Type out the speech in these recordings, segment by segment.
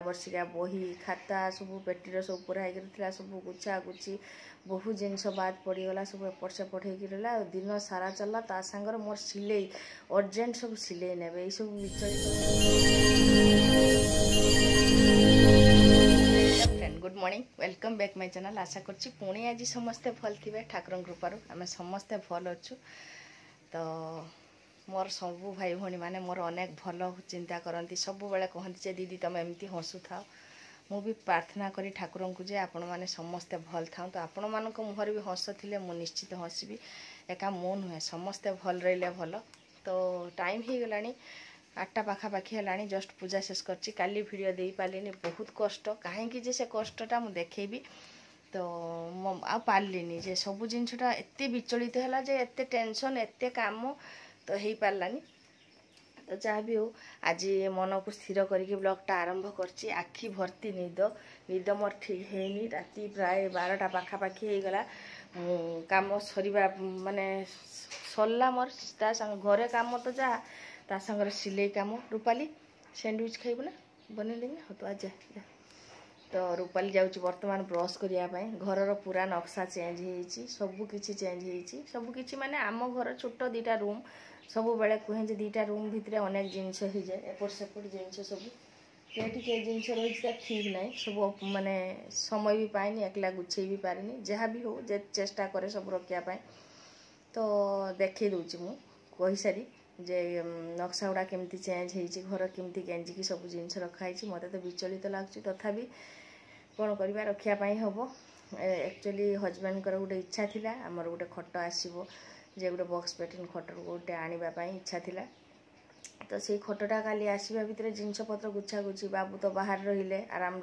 वर्षिका बही खाता सब पेटीर सब पूरा होता सब गुछा गुछी बहुत जिनस बाद पड़गला सब एपट सेपट होगा दिन सारा चलला ता सांगर मोर सिले अर्जेंट सब सिले ने ये सब friend good morning welcome back my channel. आशा करछि पुणी आज समस्ते भल थे ठाकुर कृपारू आम समस्ते भल अच्छु। तो मोर सबू भाई भौणी मैंने मोर अनेक भल चिंता करती सब बेले कहती दीदी तुम एमती हसु था मु भी प्रार्थना करी ठाकुर को जे आपण मैंने समस्ते भल था। तो आपण मान मुहर भी हस थे मु निश्चित हसबी एका मु नुहे समस्ते भल रही भल। तो टाइम हो गला 8टा पाखापाखि है जस्ट पूजा शेष करची काली वीडियो दे पारिनी बहुत कष्ट कहीं से कष्टा मुझे देखेबी। तो आ पार्लिनी जे सब जिनसटा एत विचलित है जे एत टेंशन एत काम तो हो पारानी। तो जहाँ भी हो आज मन को स्थिर करके ब्लॉगटा आरंभ करची आखि भर्ती निद मोर ठीक है राति प्राय 12टा पाखापाखि हो गला काम सरीबा माने सरला मोर ता संग घरे काम तो जा ता संग सिलाई काम। रूपाली सैंडविच खाइबू ना बनैदेवी हाँ तो आज जा। तो रूपाली जाऊँगी बर्तमान ब्रश करने घर पूरा नक्शा चेंज हो सबकि चेंज हो सबकि माने आम घर छोट 2टा रूम सब बेले कहे 2टा रूम भितर अनेक जिनस हो जाए एपट सेपट जिनस सब ये जिनस रही ठीक ना सब माने समय भी पाएनी एकला गुछे भी पारिनी जहाँ भी हो जे चेष्टा करे सब रखापी। तो देखी दूची मु कही सारी जे नक्शा गुड़ा केमती चेंज होती घर केमती गेंजिकी सब जिनस रखाई मत तो विचलित लगुच तथापि कौन करवा रखापी हम। एक्चुअली हजबैंड गोटे इच्छा थिला आमर गोटे खट आसो जे गोटे बक्स पैटर्न खट गोटे आने इच्छा थिला। तो से खटटा काली आसवा भितर जिनस पत्र गुछा गुछी बाबू तो बाहर रहिले आराम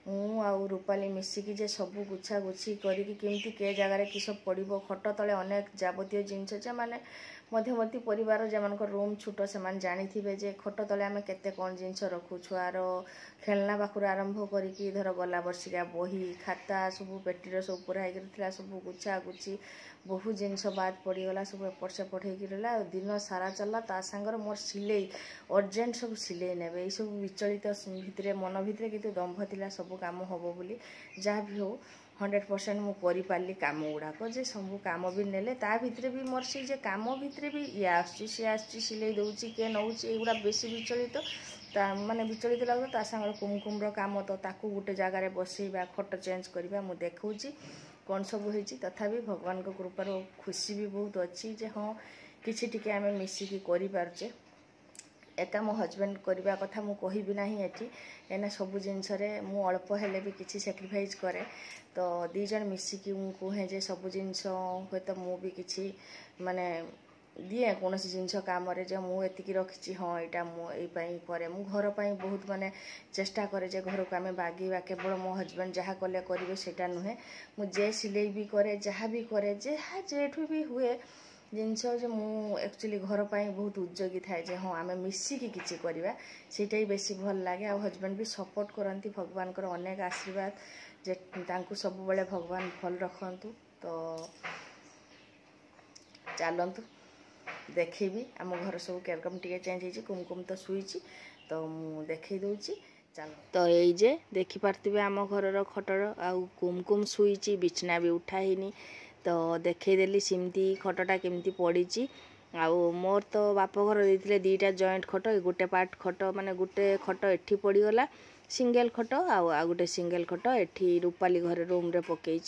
मु आउ रूपाली मिसिकी जे सब गुछा गुछी करके केमती के जगार कि सब पड़ो खट तले अनेक जावतीय जिनस जे माने मध्यवर्ती परिवार जमान रूम छोट से जानी जे खट तले आम केते कौन जिनस रखू छुआर खेलना पाखु आरंभ करी धर गला वर्षिका बही खाता सब पेटीर सब पूरा होता सब गुछा गुछी बहुत जिनस बाद पड़गला सब एपट सेपट होगा दिन सारा चलला ता सांगर मोर सिले अर्जेंट सब सिले ने ये सब विचलित भितर मन भितर किंतु दंभ थिला सब काम हम बोली जहाँ भी हो 100% मु करि पारली काम गुड़ाक जे सब काम भी नेले ता भितर भी मोर से जे काम भितर भी ये आसी सिले दौची किए नौची एगुड़ा बेसी विचलित माने विचलित लगे ता संग कुमकुम काम तो ताकू गोटे जगार बसैबा खट चेंज करवा मु देखौची कौन सब होती। तथापि भगवान को कृपार खुशी भी बहुत अच्छी जे हाँ किसी टिके आम मिसिकी करें एका मो हजबैंड करने कथा मु कहबी ना ये एना सब जिनस मु अल्प हेले भी किसी सैक्रिफाइस करे। तो 2 जन मिसिकी कहे जे सब जिनस हे तो मु भी किसी माने दिए कौन जिनस कम जो मुझे रखी हाँ यहाँ मुझे मु घर पर बहुत माने चेष्टा करे जे घर को आम बागेबा केवल मो हजबैंड जहाँ कले करेंगे सेटा नुहे मुझे सिलाई भी करे जहाँ भी करे जहाँ जेठू भी हुए जिनस जो मु एक्चुअली घर पर बहुत उद्योगी थाए जे हाँ आम मिसिकी किसी करवा सेटा ही बेसी भल लगे। आ हजबैंड भी सपोर्ट करती भगवान को अनेक आशीर्वाद जे तांकु सब बेले भगवान भल रखंतु। तो चलतु देखी आम घर सब केरकम टे चेंज हो कुमकुम तो शुई तो मु देखी दूची चल। तो ये देखी पार्थे आम घर खटर आउ कुमकुम शुई बिछना भी उठाईनी तो देखईदेली सिमती खटटा केमती पड़ी। आउ मोर तो बाप घर देते 2टा जॉइंट खट गोटे पार्ट खट माने गोटे खट एठी पड़गला सिंगल खट आउ गोटे सिंगल खट एठी रूपाली घर रूम रे पकई।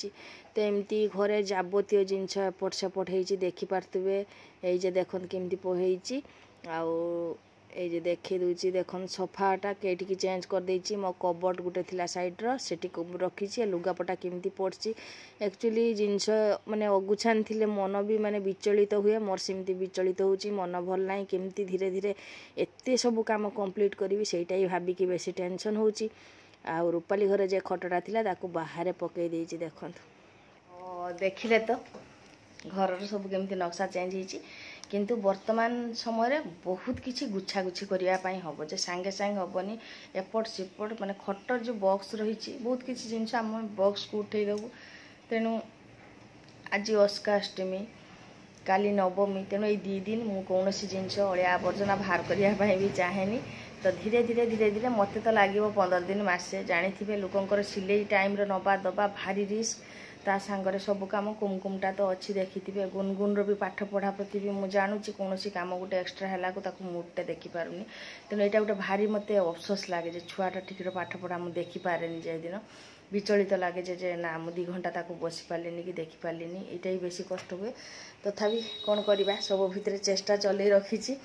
तो एमती घरे जावतीय जिनस एपट सेपट हो देखी पार्थे ये देखन केमती पही आउ ये देखी दूची देखन सोफाटा कईटिकी चेंज कर देछि मो कबर्ड गोटे थिला साइड्र सेठी रखी लुगापटा केमती पड़ी। एक्चुअली जिनस माने अगुछान थिले मन भी माने विचलित हुए मोर सेमती विचलित होउची मन भल नाही केमती धीरे धीरे एते सब काम कंप्लीट करी सेटा ही भाबिकी बेसी टेंशन होउची। आ रूपाली घरे जे खटटा थिला ताकू बाहर पकई देछि देखंतु देखिले तो घर सब केमती नक्शा चेंज होइची किंतु वर्तमान समय बहुत किसी गुछा गुछी करने हम जे सांगे सांगे हेनी एपट सेपट माने खटर जो बॉक्स रही बहुत किसी जिनस आम बॉक्स को उठेदेबू। तेणु आज अस्काष्टमी काली नवमी तेणु ये 2 दिन मु कौन जिनस अलिया आवर्जना बाहर करने भी चाहेनी तो धीरे धीरे धीरे धीरे मत तो लगे 15 दिन मसे जानी लोकंर सिले टाइम नवा दबा भारी रिस्क ता सांगरे सब कम कुमकुमटा तो अच्छी देखी गुनगुन भी पाठ पढ़ा प्रति भी मुझे जानूची कौन कम गोटे एक्सट्रा है मुटे देखिपारूनी तेणु यहाँ गोटे भारी मत अफसोस लगे छुआटा ठीक पाठ पढ़ा मुझे देखिपारे जे दिन विचलित लगे जे ना मुझे 2 घंटा बसी पारे कि देखिपारे यहाँ ही बेसी कष्ट हुए तथापि कौन करवा सब भितर चेष्टा चल रखी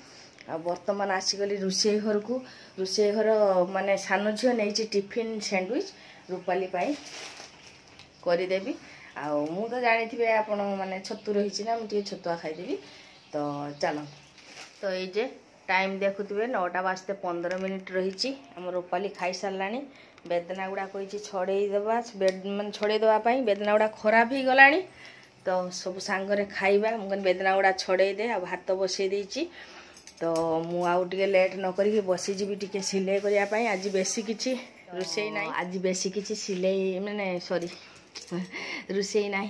आ बर्तमान आसीगली रोषे घर को रोषे घर माने सान झील नहीं टिफिन सैंडविच रूपाली करदेवी मु तो जानी थे आपण मैंने छतु रही ना मुझे छतुआ खाईदेवी तो चल तो ये टाइम देखुए 9टा बाजते 15 मिनिट रही आम रूपाली खाई सारा बेदना गुड़ा कही छड़ेदेवा मैं छड़ेदेवाई बेदना गुड़ा खराब हो गला तो सब सांगरे खाइबा मुझे बेदना गुड़ा छड़ेदे आ भात बसई देती तो मुझे लेट न करी बसीजी टी सिलाई करने आज बेसी किसी रोषे ना आज बेसी किसी सिलाई मैंने सॉरी रोषे ना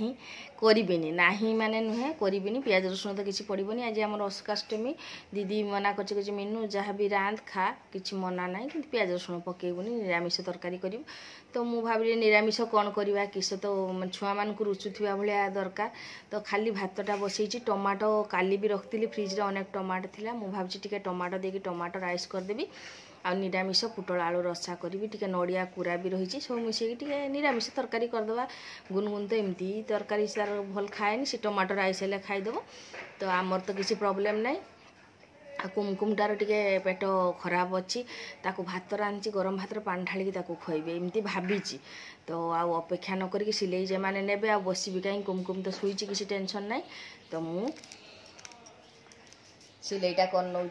करिबिनी नाही माने नुहे करिबिनी प्याज रसुण तो किसी पड़ोनी आज आम अस्काष्टमी दीदी मना कर मीनू जहाँ भी रांध खा किसी मना ना कि प्याज रसुण पकेबुनी निरामिष तरकारी कर तो मु भाविली निरामिष कौन करवा किस तो छुआ मान रुचुवा भाया दरकार तो खाली भातटा बसई टमाटो काली भी रखी फ्रिज अनेक टमाटो थी मुझे भावी टमाटो देकी टमाटो राइस करदेवी आ निरामिष पुटल आलू रसा करी टी नड़िया कूरा भी रही सब मिसेक निरामिष तरकारी करदे गुनगुन तो एमती तरकारी सार भल खाएनी सी टमाटो राइस हेल्ले खाईदेव तो आमर तो किसी प्रोब्लेम ना आ कुमकुमटार टे पेट खराब अच्छी ताकू भात रांधि गरम भात पानी ढाली खुएबे एमती भावी तो आउ अपेक्षा न करी सिले जे मैंने ने आ बसबी कहीं कुमकुम तो शुई किसी टेंशन ना तो मु सिलेटा कर नौ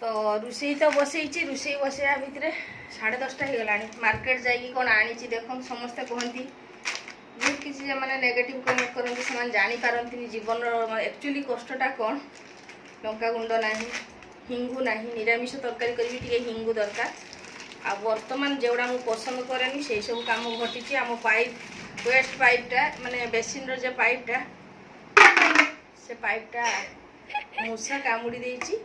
तो रुषे तो बसई रुषे बसैया भितर 10:30 हो गला मार्केट जाइए कौन आनी देख समस्ते कहती बहुत किसी मैंने नेगेटिव कमेंट करती से जापारती जीवन एक्चुअली कष्टा कौन लंका गुंड ना हिंगू ना निरामिष तरकारी करी टे हिंगू दरकार आ बर्तमान जोड़ा मुझे पसंद कैनि से सब कम घटी आम पाइप वेस्ट पाइपटा माने बेसिन रो पाइपटा से पाइपटा मूषा कामुड़ी देती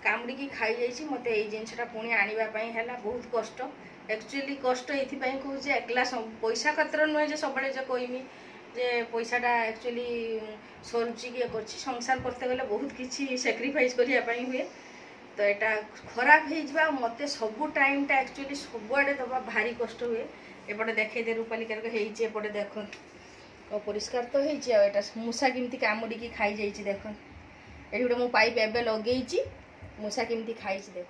कामुड़ी की खाई जाइए मत यही जिनसा पुणी आनापी है बहुत कष्ट एक्चुअली कष्ट ये कहूँ एकला पैसा खतर नुहे जो सब कहमी जे पैसाटा एक्चुअली सरुचि किए कर संसार करते गले बहुत किसी सैक्रिफाइस करने हुए तो यहाँ खराब हो मत सब टाइमटा एक्चुअली सबुआड़े दबा भारी कष्ट हुए एपटे देखे दे रूपालिकार होपटे देख अपरिष्कार तो होटा मूषा केमती कामुड़ी खाई जाइए देख ये गोटे मु पाइप एवं लगे मूषा केमती खाई देख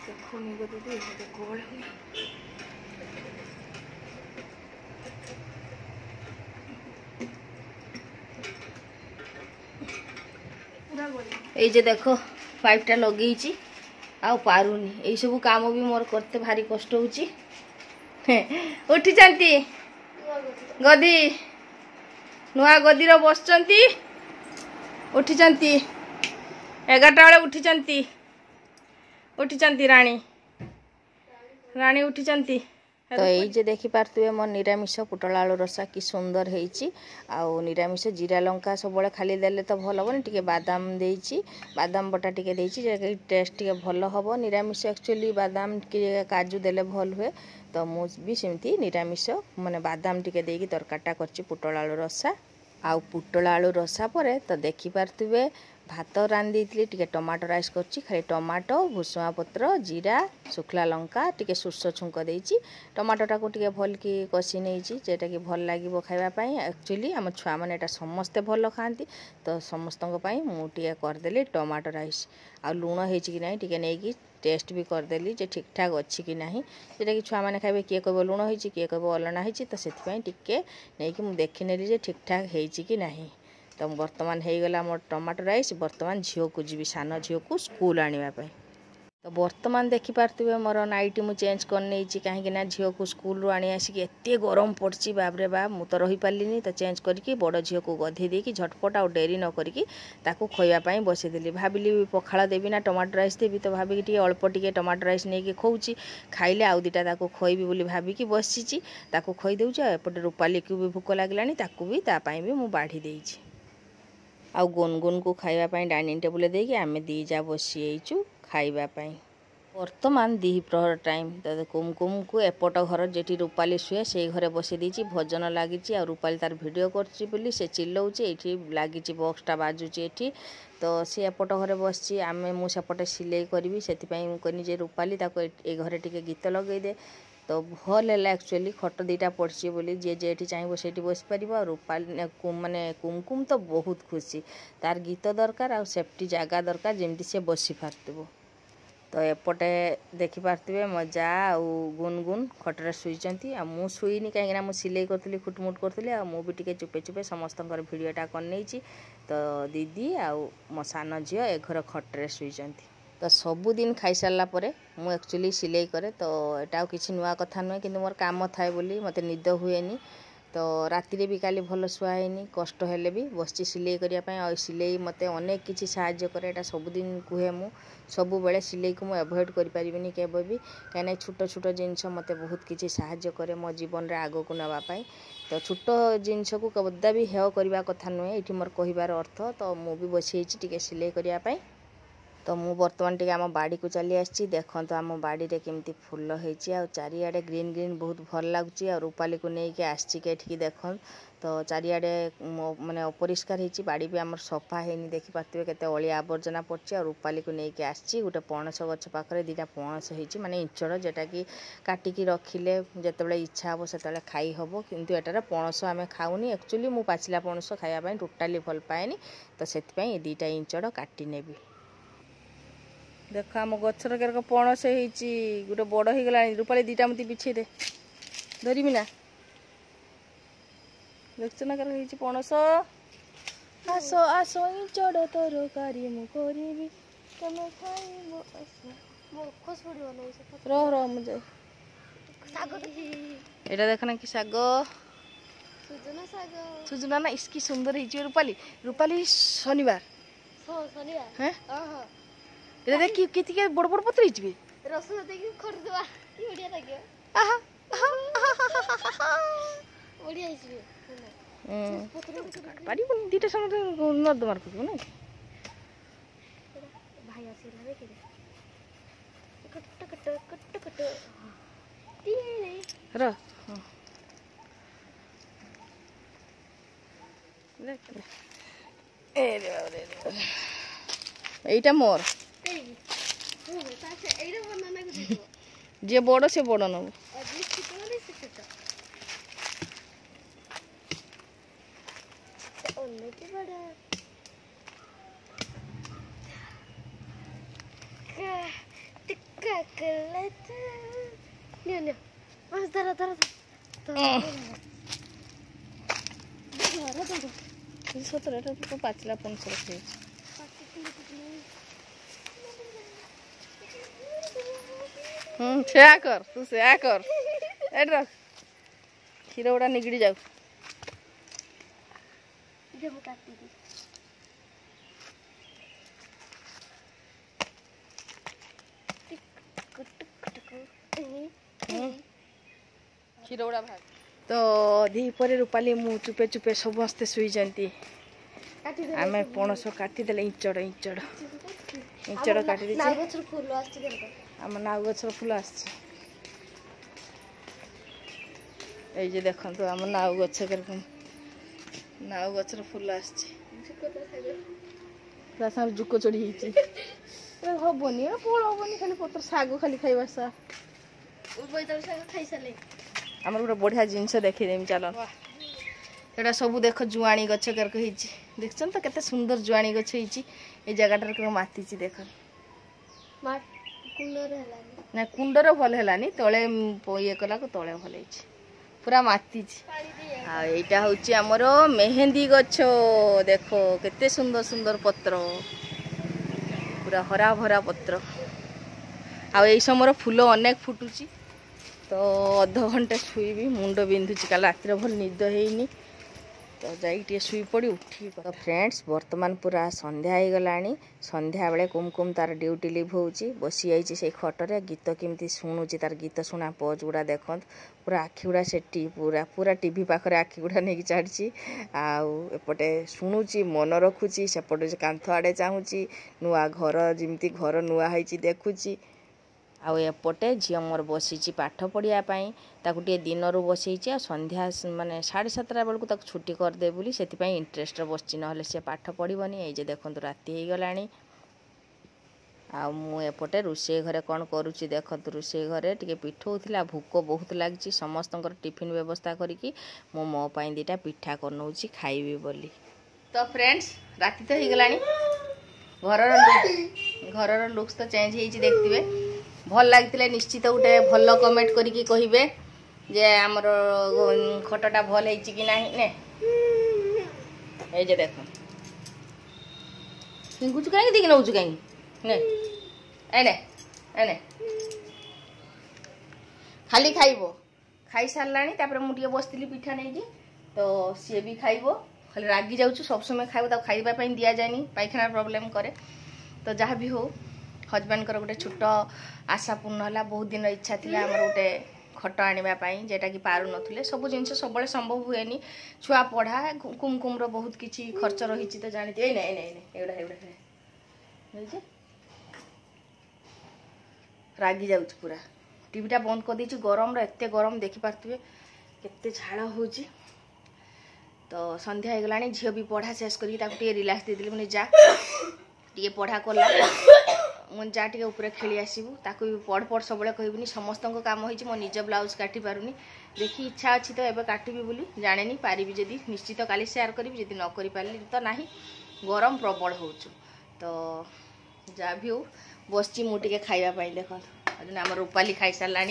देखनी गो दीदी ये जे देख पाइपटा लगे आ पारुनी यही सब काम भी मोर करते भारी कष्ट होची उठी चंती गदी नुआ गदीर बसचंती उठी चंती 11टा बेले उठी चंती राणी उठी चंती तो ये देखी पारे मोर निरामिष पुटल आलू रसा कि सुंदर होती आउ निरामिष जीरा लंका सब खाली देले तो भल हम टे बादाम देती बादाम बटा टे टेस्ट टे भल हम निरामिष एक्चुअली बादाम कि काजू देले भल हुए तो मुझे सेमती निरामिष माने बादाम टे देकी तरकारीटा कर पुटल आलू रसा आउ पुटल आलू रसा पर तो देखी पारे भात रांधि टे टमाटो राइस करछि खाली टमाटो भुसुआ पत्र जीरा सुखला लंका टे सुर्स छुंक देछि टमाटोटा को टे भल कि कषि नहीं जेटा कि भल लगे खावाई एक्चुअली आम छुआ मैंने यहाँ समस्ते भल खाती तो समस्त मुझे करदेली टमाटो राइस आ लुण होती कि ना टे नहीं टेस्ट भी करदेली जे ठीक ठाक अच्छी कि ना जेटा कि छुआ मैंने खाइबे किए कह लुण होती किए कह अलना होती तो से टिके नहीं मुझे देखनेली जे ठीक ठाक होती कि ना तो बर्तमान हो गला मोर टमाटो राइस बर्तमान झील को जी सान झील को स्कूल आने तो बर्तमान देखी पारे मोर नाइटी मुझे चेंज कर नहीं कहीं झील को स्कूल आनी आसिक एत गरम पड़ी बाबरे बाब मुझे तो रही पार्ली तो चेंज करके बड़ झील को गधे देकी झटपट आ डेरी न करी खावाई बसईदेली भाविली पखाड़ देवी ना टमाटो राइस देवी तो भाविकी अल्प टे टमाटो राइस नहीं खोची खाइले आउ दुटा खोईबी बोली भाविकी बसी खोई देउछ एपटे रूपाली को भी भोक लगलानी भी मुझे बाढ़ी देइछि आ गुनगुन को खाइबा डाइनिंग टेबुल देकी आम दीजा बसीचु खाइबा। वर्तमान द्विप्रहर टाइम तो कुमकुम को एपट घर जी रूपाली शुए से घरे बसी देती भजन लगी आ रूपाली तार भिडियो कर चिल्लाऊँचे ये लगी बक्सटा बाजुची ये तो सी एपट घरे बस आम मुझेपटे सिलाई करी से कहनी रूपाली ए घरे टे गीत लगेदे तो भल है एक्चुअली खट दीटा पड़ी बोली जे जे चाहिए से बस पार रूपाली माने कुमकुम तो बहुत खुशी तार गीत दरकार आ सेफ्टी जगह दरकार जमी से बसी पार्थ तो एपटे देखिपे मो जा आउ गुनगुन खटरे शुईचंती आ मु शुईनी कहीं मुझे सिलाई करी खुटमुट करी भी चुपे चुपे समस्त भिडटा कर तो दीदी आउ मो सान झी ए घर खटरे शुईचंती तो सबुदिन खाई सारा मु एक्चुअली सिलाई करे तो यहाँ किसी नुआ कथा नुहे कि मोर काम थाए बोली मते निद हुएनी तो राति भी काली भल शुआनी कष्ट हेले भी बस सिलाई करने सिलाई मते अनेक किसी साहाय्य करे एटा सबुदिन कहे मु सब बेले सिलाई को मुझे एभॉइड करें केवे भी कहीं छोट छोट जिनस मते बहुत किसी साहाय्य करे मो जीवन रे आगो को नापी तो छोट जिनस को कदा भी हेय करने कथा नुहे ये मोर कहबार अर्थ तो मु भी बसी टी सिलाई करने तो मु बर्तमान टे आम बाड़ी को चली आसी देखो तो आम बाड़ी रे केमती फुल होती आ चारिआडे ग्रीन ग्रीन बहुत भल लगुच आ रूपाली को लेकिन आसिक देख तो चारिआडे माने अपरिष्कार होती बाड़ी भी आम सफा है देखिपे केते अलिया आवर्जना पड़ी आ रूपाली को लेकिन आसी गोटे पणस गछ पाखे दीटा पणस होती माने इंचड़ जोटा कि काटिकी रखिले जिते इच्छा हम से खाई हम किंतु एटार पणस आम खाऊनी एक्चुअली मु पाचिला पणस खाइबा टोटाली भल पाएनी तो से दीटा इंचड़ काटी नेबी देख आम गचर केरक पणस गोटे बड़ हो गला रूपाली दीटा मत बिछे दे धरमी ना देख ना कर पणस आस आस इंचड़ तरकारी मुझे तुम खाइब रह रह मुझे एटा देखना कि साग सुजना ना इसकी सुंदर है रूपाली रूपाली शनिवार हैं ये देख कितके बड़ बड़ पत्र हिचबे रसुन देख खर दवा की बढ़िया लागे आहा बढ़िया हिचबे काट पारी बन दीटा संग नर्द मार को ना भाई आसीला देख दे कट कट तीने र ए रे एटा मोर जे बड़ से बड़ नब सतरा तो पाचला 500 से कर तू से कर रख क्षीर गुड़ा निगड़ी जाऊ क्षीर गुड़ा भाग तो दीपर रूपाली मु चुपे चुपे समस्ते शुईचंती आम पणस काटिदेले इंचड़ इंचड़ इंचड़ काटी आम नाउ गछर फूल आस देखो आम नाउ गछ नाउ गछर फूल आस जुक चढ़ी हबनी फल हबनी खाली पत्र साग खाली खाइबा सा आम गोटे बढ़िया जिनस देखदेमी चल एटा सब देख जुआणी गछ करक देख तो केते सुंदर जुआणी गछ ये जगह माती देख ना कुंडर भल है तले ये कला तले भल पूरा माती आईटा हूँ आमर मेहंदी गछ देख केते सुंदर सुंदर पत्र पूरा हरा भरा पत्र आई समय फूल अनेक फुटुची तो अध घंटे शुईबी मुंड बिंधुची काल रात भल निद है तो जाइए शुई पड़ी उठी। तो फ्रेंड्स बर्तमान पूरा संध्या हो गलानी। संध्या बेले कुमकुम तार ड्यूटी लिभ होची बसी जाइए से खटरे गीत केमती शुणुची तार गीत शुणा पज गुड़ा देख पूरा आखि गुड़ा से पूरा पूरा टीवी पाखे आखि गुड़ा नहीं छाड़ी आउपटे शुणुची मन रखुची सेपटे कांथ आड़े चाहूँगी नुआ घर जमी घर नुआ होती देखुची आउ एपटे झील मोर बसी पाठ पढ़ापी ताकूटे दिन रू बसई संध्या माने 7:30 बेलू तक छुट्टी करदे बोली से इंटरेस्ट बसची ना सी पाठ पढ़नी ये देखो राति हो गला आउपटे रोषे घरे कौन करुच्ची देखो रोषे घरे टे पिठ होता भूक बहुत लगी समस्त टिफिन व्यवस्था करके मो पाई 2टा पिठा कर खाइबी बोली। तो फ्रेंड्स राति तो हो गला घर लुक्स तो चेंज हो देखते भल लगी निश्चित गोटे भल कमेंट करके कहे जे आमर खटटा भल है कि ना ने ये देख फिंगुचु कहीं दिख नौचु कहीं ने एने एने खाली खाइबो खाई सारा मुझे बसती पिठा नहीं तो सी भी खाइबो खाली रागी जाऊँ सब समय खाइबो खाइबा दि जाए पायखाना प्रॉब्लम करे तो जहाँ भी हो हजबैंड कर गोटे छोट आशा पूर्ण है बहुत दिन इच्छा थी आम गोटे खट आने जेटा कि पार नुले सब जिन सब संभव हुए छुआ पढ़ा कुमकुम बहुत किसी खर्च रही तो जानते रागी जाऊँ पूरा टीवीटा बंद कर दी गरम एत गरम देखिपे केते झाड़ हो तो संध्या हो गला झील भी पढ़ा शेष करके रिलैक्स देदेली मैंने जा टे पढ़ा कला मुझे जा टे ऊपर खेली आसबू ताकू भी पढ़ सब कहबी समस्त काम हो मो निज ब्लाउज काटी पारुनी देखी इच्छा अच्छी तो एवं काटबी बोली जाने पारि जदि निश्चित काली शेयर करी जदि न कर पारि तो ना गरम प्रबल हो तो जहाँ भी हो बसची मुझे खावाई देख आम रूपाली खाई सारा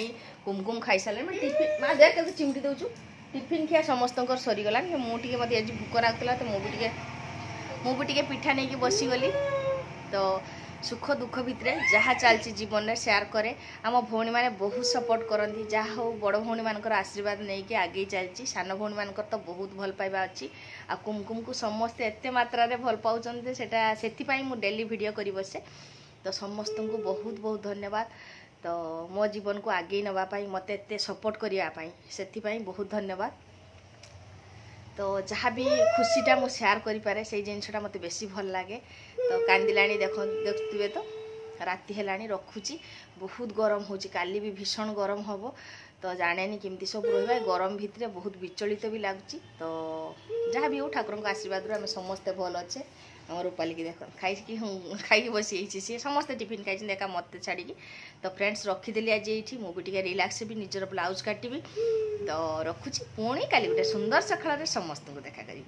कुमकुम खाई सारा टिफिन माँ देख चिमटी दूचु टिफिन खिया समस्त सरीगला मुझे मत आज भूक लगता तो मुझे पिठा नहीं बसीगली तो सुख दुख भितर जहाँ चलती जीवन में शेयर करे आम भौणी मैंने बहुत सपोर्ट करती जहाँ हो बड़ भौणी मान आशीर्वाद नहीं कि आगे चलती सान भौणी मान तो बहुत भल पाइबा अच्छी आ कुमकुम को समस्ते एत मात्रा भल पाँच से मुझे डेली वीडियो कर बसे तो समस्त को बहुत बहुत धन्यवाद तो मो जीवन को आगे नापी मत एत सपोर्ट करने से बहुत धन्यवाद तो जहाँ भी खुशीटा मु शेयर करें से जिनसा मत बेसी भल लगे तो कांदिला देखते तो राति है रखुची बहुत गरम हो काली भी भीषण गरम हम तो जाने केमती सब रहा गरम भितर बहुत विचलित भी लगुच तो जहाँ भी हो ठाकुर आशीर्वाद आम समस्ते भल अच्छे आम रूपाली की देख खाई बसी सी समस्ते टिफिन खाई देखा मत छाड़ी तो फ्रेंड्स रखीदेली आज ये मुझे रिलैक्स भी निजर ब्लाउज काटबी तो रखुची पुणी काली गोटे सुंदर सकाल समस्त को देखा करी।